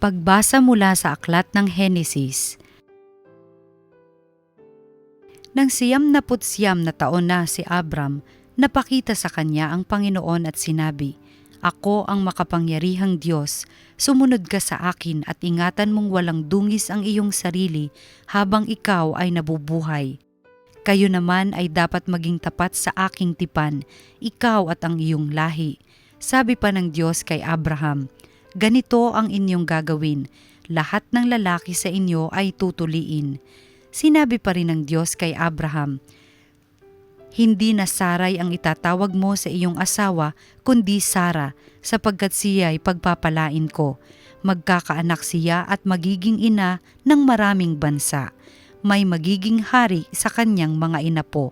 Pagbasa mula sa aklat ng Henesis. Nang 99 na taon na si Abram, napakita sa kanya ang Panginoon at sinabi, "Ako ang makapangyarihang Diyos, sumunod ka sa akin at ingatan mong walang dungis ang iyong sarili habang ikaw ay nabubuhay. Kayo naman ay dapat maging tapat sa aking tipan, ikaw at ang iyong lahi." Sabi pa ng Diyos kay Abraham, "Ganito ang inyong gagawin, lahat ng lalaki sa inyo ay tutuliin." Sinabi pa rin ng Diyos kay Abraham, "Hindi na Saray ang itatawag mo sa iyong asawa, kundi Sara, sapagkat siya ay pagpapalain ko. Magkakaanak siya at magiging ina ng maraming bansa. May magiging hari sa kanyang mga inapo."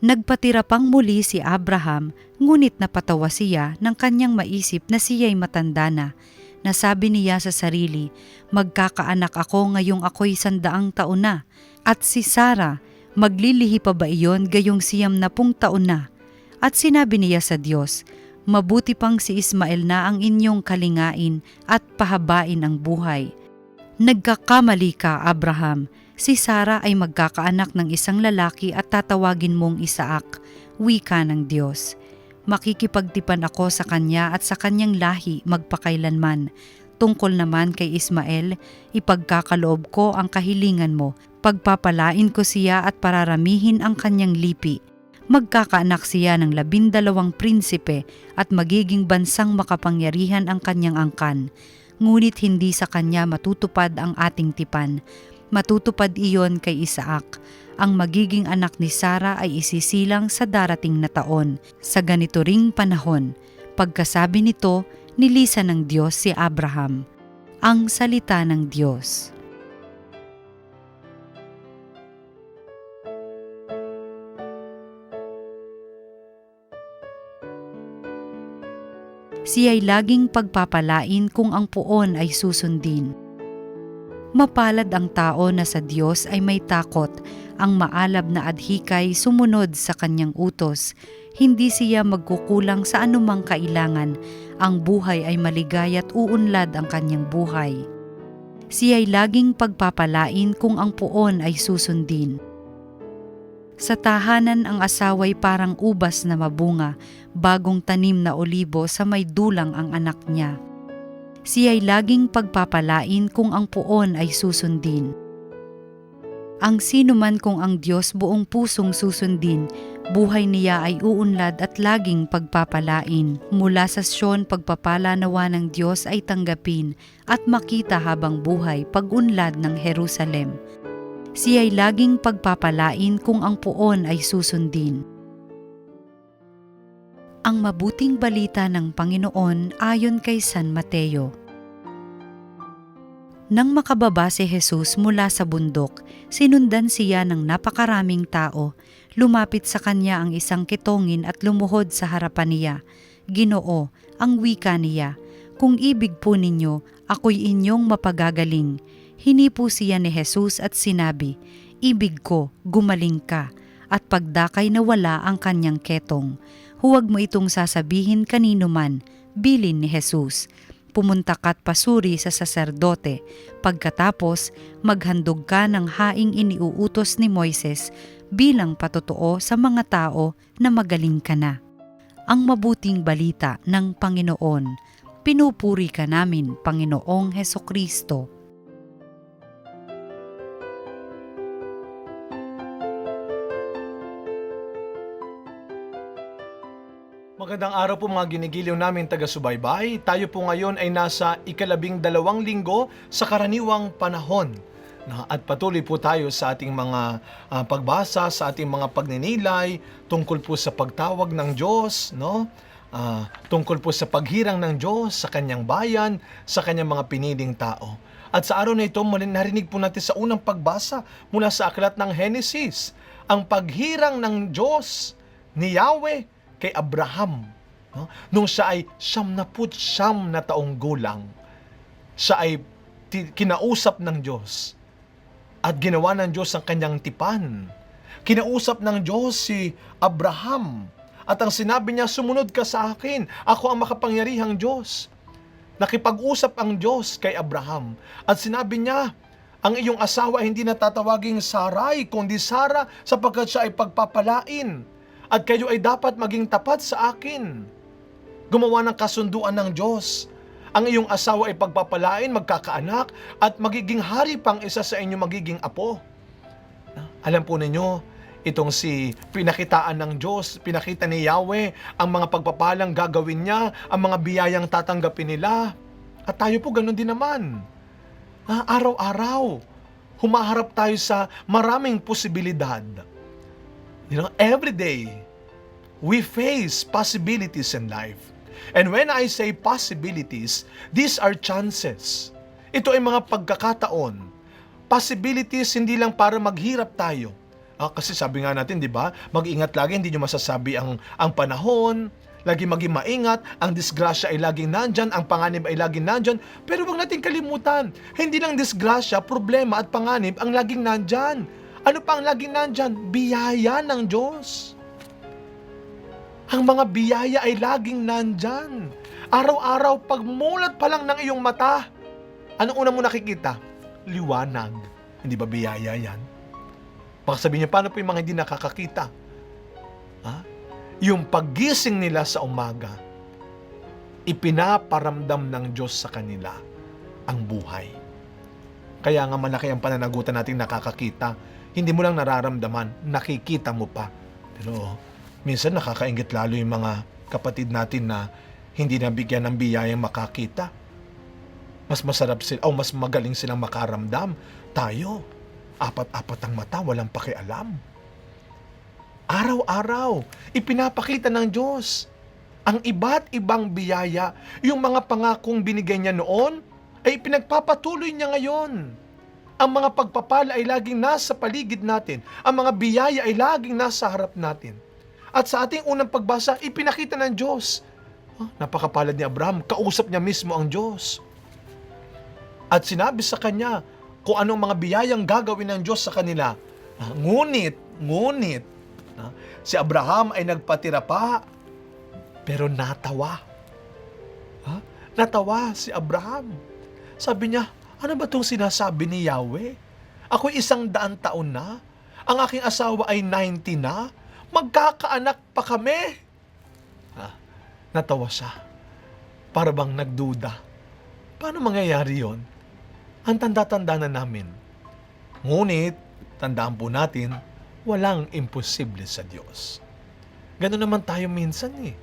Nagpatira pang muli si Abraham, ngunit napatawa siya ng kanyang maisip na siya'y matanda na. Nasabi niya sa sarili, "Magkakaanak ako ngayong ako'y 100 taon na, at si Sara, maglilihi pa ba iyon gayong 90 taon na?" At sinabi niya sa Diyos, "Mabuti pang si Ismael na ang inyong kalingain at pahabain ang buhay." Nagkakamali ka, Abraham. Si Sara ay magkakaanak ng isang lalaki at tatawagin mong Isaac, wika ng Diyos. Makikipagtipan ako sa kanya at sa kanyang lahi magpakailanman. Tungkol naman kay Ismael, ipagkakaloob ko ang kahilingan mo. Pagpapalain ko siya at pararamihin ang kanyang lipi. Magkakaanak siya ng 12 prinsipe at magiging bansang makapangyarihan ang kanyang angkan. Ngunit hindi sa kanya matutupad ang ating tipan. Matutupad iyon kay Isaac. Ang magiging anak ni Sara ay isisilang sa darating na taon, sa ganito ring panahon. Pagkasabi nito, nilisan ng Diyos si Abraham. Ang salita ng Diyos. Siya'y laging pagpapalain kung ang puon ay susundin. Mapalad ang tao na sa Diyos ay may takot, ang maalab na adhikay sumunod sa kanyang utos. Hindi siya magkukulang sa anumang kailangan, ang buhay ay maligaya at uunlad ang kanyang buhay. Siya'y laging pagpapalain kung ang puon ay susundin. Sa tahanan ang asawa'y parang ubas na mabunga, bagong tanim na olibo sa may dulang ang anak niya. Siya'y laging pagpapalain kung ang puon ay susundin. Ang sino man kung ang Diyos buong pusong susundin, buhay niya ay uunlad at laging pagpapalain. Mula sa Sion pagpapala nawa ng Diyos ay tanggapin at makita habang buhay pag-unlad ng Jerusalem. Siya'y laging pagpapalain kung ang puon ay susundin. Ang mabuting balita ng Panginoon ayon kay San Mateo. Nang makababa si Jesus mula sa bundok, sinundan siya ng napakaraming tao. Lumapit sa kanya ang isang kitongin at lumuhod sa harapan niya. "Ginoo," ang wika niya, "kung ibig po ninyo, ako'y inyong mapagagaling." Hinipo siya ni Jesus at sinabi, "Ibig ko, gumaling ka." At pagdakay nawala ang kanyang ketong. "Huwag mo itong sasabihin kanino man," bilin ni Jesus. "Pumunta ka't pasuri sa saserdote. Pagkatapos, maghandog ka ng haing iniuutos ni Moises bilang patotoo sa mga tao na magaling ka na." Ang mabuting balita ng Panginoon. Pinupuri ka namin, Panginoong Hesukristo. Magandang araw po mga ginigiliw namin taga-subaybay. Tayo po ngayon ay nasa 12 linggo sa karaniwang panahon. At patuloy po tayo sa ating mga pagbasa, sa ating mga pagninilay tungkol po sa pagtawag ng Diyos, no? Tungkol po sa paghirang ng Diyos sa kanyang bayan, sa kanyang mga piniling tao. At sa araw na ito, narinig po natin sa unang pagbasa mula sa aklat ng Henesis, ang paghirang ng Diyos ni Yahweh kay Abraham, no? Nung siya ay 99 na taong gulang, siya ay kinausap ng Diyos at ginawa ng Diyos ang kanyang tipan. Kinausap ng Diyos si Abraham at ang sinabi niya, "Sumunod ka sa akin, ako ang makapangyarihang Diyos." Nakipag-usap ang Diyos kay Abraham at sinabi niya, ang iyong asawa ay hindi na tatawaging Sarai, kundi Sara, sapagkat siya ay pagpapalain. At kayo ay dapat maging tapat sa akin. Gumawa ng kasunduan ng Diyos. Ang iyong asawa ay pagpapalain, magkakaanak, at magiging hari pang isa sa inyong magiging apo. Alam po ninyo, itong si pinakitaan ng Diyos, pinakita ni Yahweh ang mga pagpapalang gagawin niya, ang mga biyayang tatanggapin nila. At tayo po ganun din naman. Araw-araw, humaharap tayo sa maraming posibilidad. Every day, we face possibilities in life. And when I say possibilities, these are chances. Ito ay mga pagkakataon. Possibilities hindi lang para maghirap tayo. Kasi sabi nga natin, di ba, mag-ingat lagi, hindi nyo masasabi ang panahon, lagi maging maingat, ang disgrasya ay laging nandyan, ang panganib ay laging nandyan. Pero wag natin kalimutan, hindi lang disgrasya, problema at panganib ang laging nandyan. Ano pa ang laging nandyan? Biyaya ng Diyos. Ang mga biyaya ay laging nandyan. Araw-araw, pagmulat pa lang ng iyong mata, anong una mo nakikita? Liwanag. Hindi ba biyaya yan? Baka sabihin niyo, paano po yung mga hindi nakakakita? Yung paggising nila sa umaga, ipinaparamdam ng Diyos sa kanila ang buhay. Kaya nga malaki ang pananagutan nating nakakakita. Hindi mo lang nararamdaman, nakikita mo pa. Pero minsan nakakaingit lalo yung mga kapatid natin na hindi nabigyan ng biyayang makakita. Mas masarap sila, mas magaling silang makaramdam. Tayo, apat-apat ang mata, walang pakialam. Araw-araw, ipinapakita ng Diyos ang iba't ibang biyaya. Yung mga pangakong binigay niya noon, ay pinagpapatuloy niya ngayon. Ang mga pagpapala ay laging nasa paligid natin. Ang mga biyaya ay laging nasa harap natin. At sa ating unang pagbasa, ipinakita ng Diyos. Napakapalad ni Abraham, kausap niya mismo ang Diyos. At sinabi sa kanya kung anong mga biyayang gagawin ng Diyos sa kanila. Ngunit, si Abraham ay nagpatira pa, pero natawa. Natawa si Abraham. Sabi niya, ano ba itong sinasabi ni Yahweh? Ako'y 100 taon na, ang aking asawa ay 90 na, magkakaanak pa kami. Natawa siya. Para bang nagduda. Paano mangyayari yon? Ang tanda-tanda na namin. Ngunit, tandaan po natin, walang imposible sa Diyos. Ganun naman tayo minsan eh.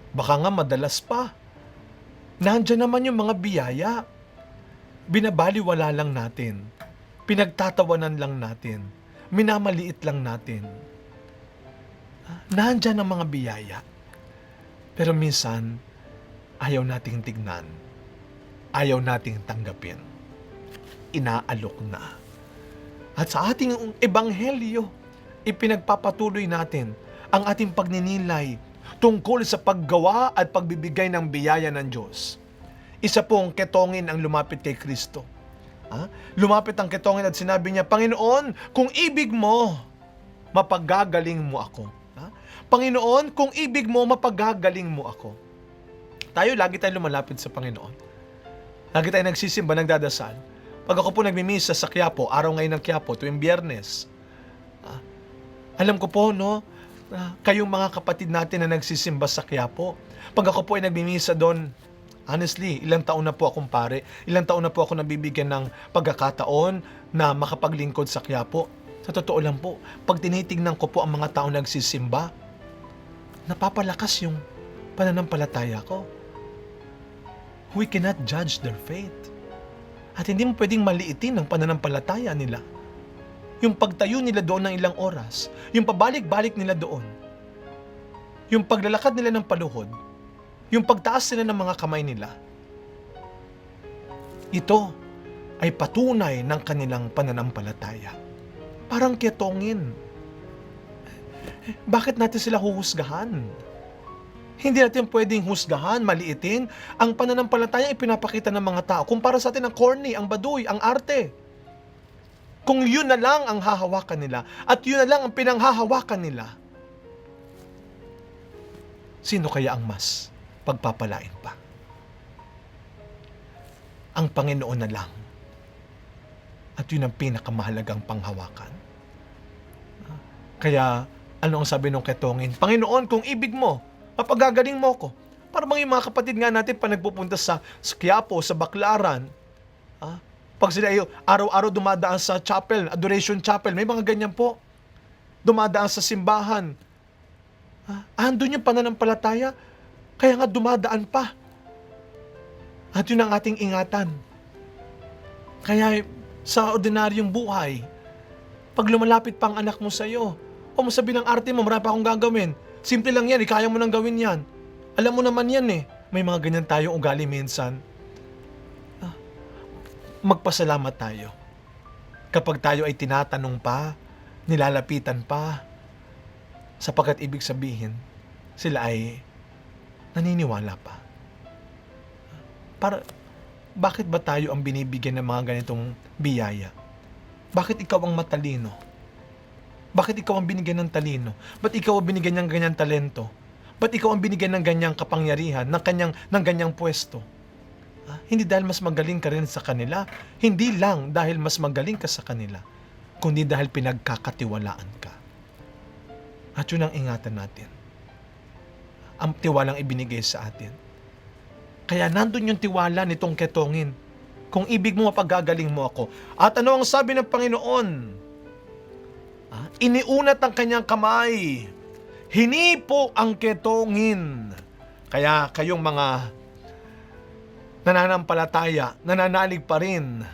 Baka nga madalas pa. Nandiyan naman yung mga biyaya. Binabaliwala lang natin. Pinagtatawanan lang natin. Minamaliit lang natin. Nandiyan ang mga biyaya. Pero minsan, ayaw nating tignan. Ayaw nating tanggapin. Inaalok na. At sa ating ebanghelyo, ipinagpapatuloy natin ang ating pagninilay tungkol sa paggawa at pagbibigay ng biyaya ng Diyos. Isa pong ketongin ang lumapit kay Kristo. Lumapit ang ketongin at sinabi niya, Panginoon, kung ibig mo, mapagagaling mo ako. Panginoon, kung ibig mo, mapagagaling mo ako. Lagi tayo lumalapit sa Panginoon. Lagi tayo nagsisimba, nagdadasal. Pag ako po nagmimisa sa Quiapo, araw ngayon ng Quiapo, tuwing Biyernes, alam ko po, kayong mga kapatid natin na nagsisimba sa Quiapo, pag ako po ay nagmimisa doon, honestly, ilang taon na po akong pare, ilang taon na po ako nabibigyan ng pagkakataon na makapaglingkod sa Quiapo. Sa totoo lang po, pag tinitingnan ko po ang mga taong nagsisimba, napapalakas yung pananampalataya ko. We cannot judge their faith. At hindi mo pwedeng maliitin ang pananampalataya nila. Yung pagtayo nila doon ng ilang oras, yung pabalik-balik nila doon, yung paglalakad nila ng paluhod, yung pagtaas nila ng mga kamay nila, ito ay patunay ng kanilang pananampalataya. Parang ketongin. Bakit natin sila huhusgahan? Hindi natin pwedeng husgahan, maliitin. Ang pananampalataya ay pinapakita ng mga tao. Kumpara sa atin ang corny, ang baduy, ang arte. Kung yun na lang ang hahawakan nila at yun na lang ang pinanghahawakan nila, sino kaya ang mas pagpapalain pa? ang Panginoon na lang. At yun ang pinakamahalagang panghawakan. Kaya, ano ang sabi nung ketongin? Panginoon, kung ibig mo, mapagagaling mo ko. Para bang yung mga kapatid nga natin pa nagpupunta sa Quiapo, sa Baclaran, pag sila ay araw-araw dumadaan sa chapel, adoration chapel, may mga ganyan po. Dumadaan sa simbahan. Andun yung pananampalataya, kaya nga dumadaan pa. At yun ang ating ingatan. Kaya sa ordinaryong buhay, pag lumalapit pa ang anak mo sa'yo, o mo sabi ng arte mo, marami pa akong gagawin. Simple lang yan, kaya mo nang gawin yan. Alam mo naman yan eh. May mga ganyan tayong ugali minsan. Magpasalamat tayo. Kapag tayo ay tinatanong pa, nilalapitan pa, sapagkat ibig sabihin, sila ay naniniwala pa. Bakit ba tayo ang binibigyan ng mga ganitong biyaya? Bakit ikaw ang matalino? Bakit ikaw ang binigyan ng talino? Ba't ikaw ang binigyan ng ganyang talento? Ba't ikaw ang binigyan ng ganyang kapangyarihan, ng ganyang pwesto? Hindi dahil mas magaling ka rin sa kanila, hindi lang dahil mas magaling ka sa kanila, kundi dahil pinagkakatiwalaan ka. At yun ang ingatan natin. Ang tiwalang ibinigay sa atin. Kaya nandun yung tiwala nitong ketongin. Kung ibig mo, mapagagaling mo ako. At ano ang sabi ng Panginoon? Iniunat ang kanyang kamay. Hinipo ang ketongin. Kaya kayong mga nananampalataya, nananalig pa rin.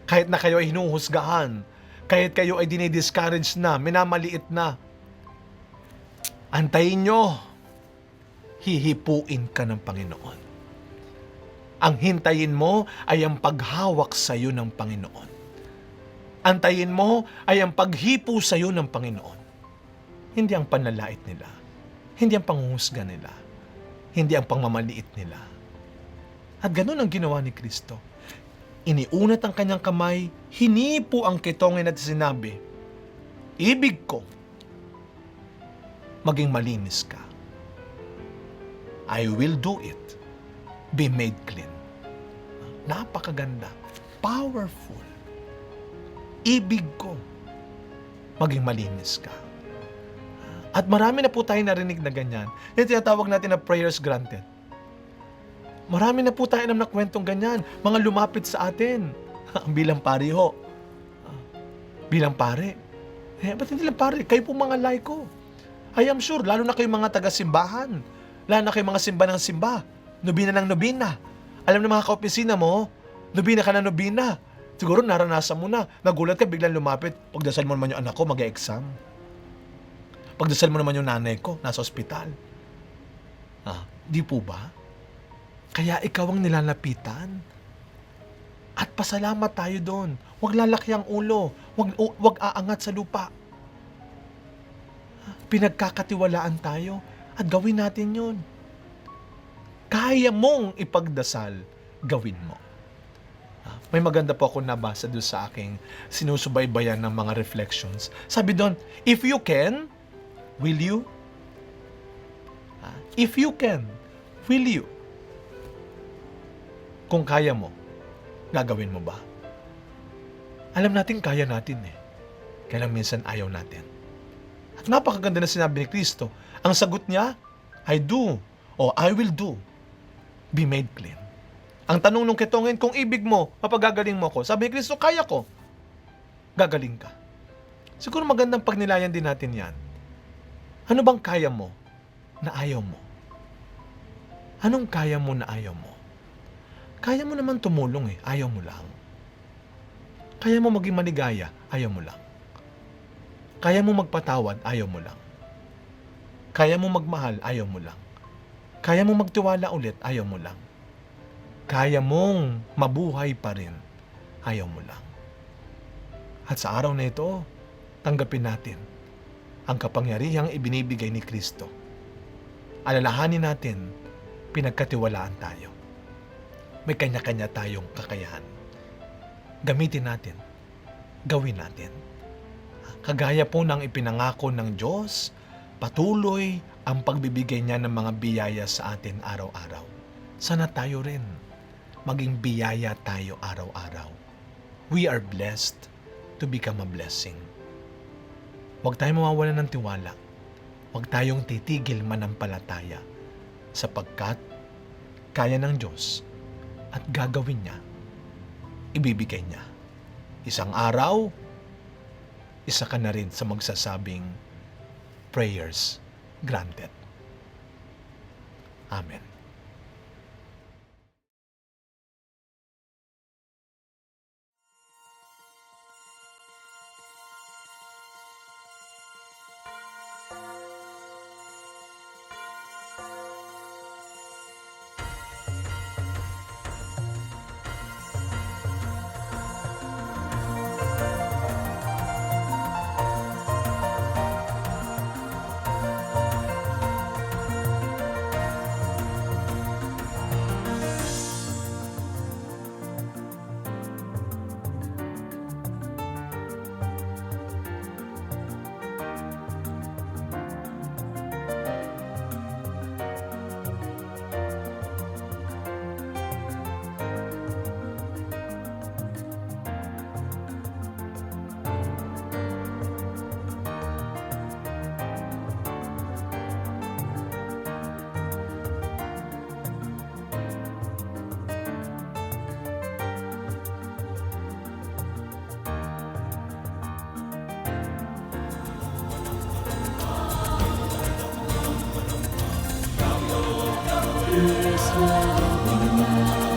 Kahit na kayo ay hinuhusgahan, kahit kayo ay dinidiscourage na, minamaliit na, antayin nyo, hihipuin ka ng Panginoon. Ang hintayin mo ay ang paghawak sa iyo ng Panginoon. Antayin mo ay ang paghipo sa iyo ng Panginoon. Hindi ang panlalait nila. Hindi ang panghuhusga nila. Hindi ang pangmamaliit nila. At ganun ang ginawa ni Kristo. Iniunat ang kanyang kamay, hinipo ang ketongin at sinabi, ibig ko, maging malinis ka. I will do it. Be made clean. Napakaganda. Powerful. Ibig ko, maging malinis ka. At marami na po tayo narinig na ganyan. Yung tinatawag natin na prayers granted. Marami na po tayo na kwentong ganyan. Mga lumapit sa atin. Bilang pare ho. Bilang pare. Ba't hindi lang pare? Kayo po mga laiko. I am sure, lalo na kayo mga taga-simbahan. Lalo na kayo mga simba ng simba. Nobina ng nobina. Alam na mga kaopisina mo, nobina ka na nobina. Siguro naranasan mo na. Nagulat ka, biglang lumapit. Pagdasal mo naman yung anak ko, mag-e-exam. Pagdasal mo naman yung nanay ko, nasa ospital. Di po ba? Kaya ikaw ang nilalapitan. At pasalamat tayo doon. Huwag lalaki ang ulo. Huwag aangat sa lupa. Pinagkakatiwalaan tayo at gawin natin yun. Kaya mong ipagdasal, gawin mo. May maganda po ako nabasa doon sa aking sinusubaybayan ng mga reflections. Sabi doon, if you can, will you? If you can, will you? Kung kaya mo, gagawin mo ba? Alam natin kaya natin eh. Kaya lang minsan ayaw natin. At napakaganda na sinabi ni Kristo. Ang sagot niya, I do o I will do. Be made clean. Ang tanong nung ketongin, kung ibig mo, mapagagaling mo ko. Sabi ni Kristo, kaya ko. Gagaling ka. Siguro magandang pagnilayan din natin yan. Ano bang kaya mo na ayaw mo? Anong kaya mo na ayaw mo? Kaya mo naman tumulong eh, ayaw mo lang. Kaya mo maging maligaya, ayaw mo lang. Kaya mo magpatawad, ayaw mo lang. Kaya mo magmahal, ayaw mo lang. Kaya mo magtiwala ulit, ayaw mo lang. Kaya mong mabuhay pa rin, ayaw mo lang. At sa araw na ito, tanggapin natin ang kapangyarihang ibinibigay ni Kristo. Alalahanin natin, pinagkatiwalaan tayo. May kanya-kanya tayong kakayahan. Gamitin natin. Gawin natin. Kagaya po ng ipinangako ng Diyos, patuloy ang pagbibigay niya ng mga biyaya sa atin araw-araw. Sana tayo rin maging biyaya tayo araw-araw. We are blessed to become a blessing. Huwag tayong mawawalan ng tiwala. Huwag tayong titigil manampalataya sapagkat kaya ng Diyos at gagawin niya, ibibigay niya. Isang araw, isa ka na rin sa magsasabing prayers granted. Amen. Is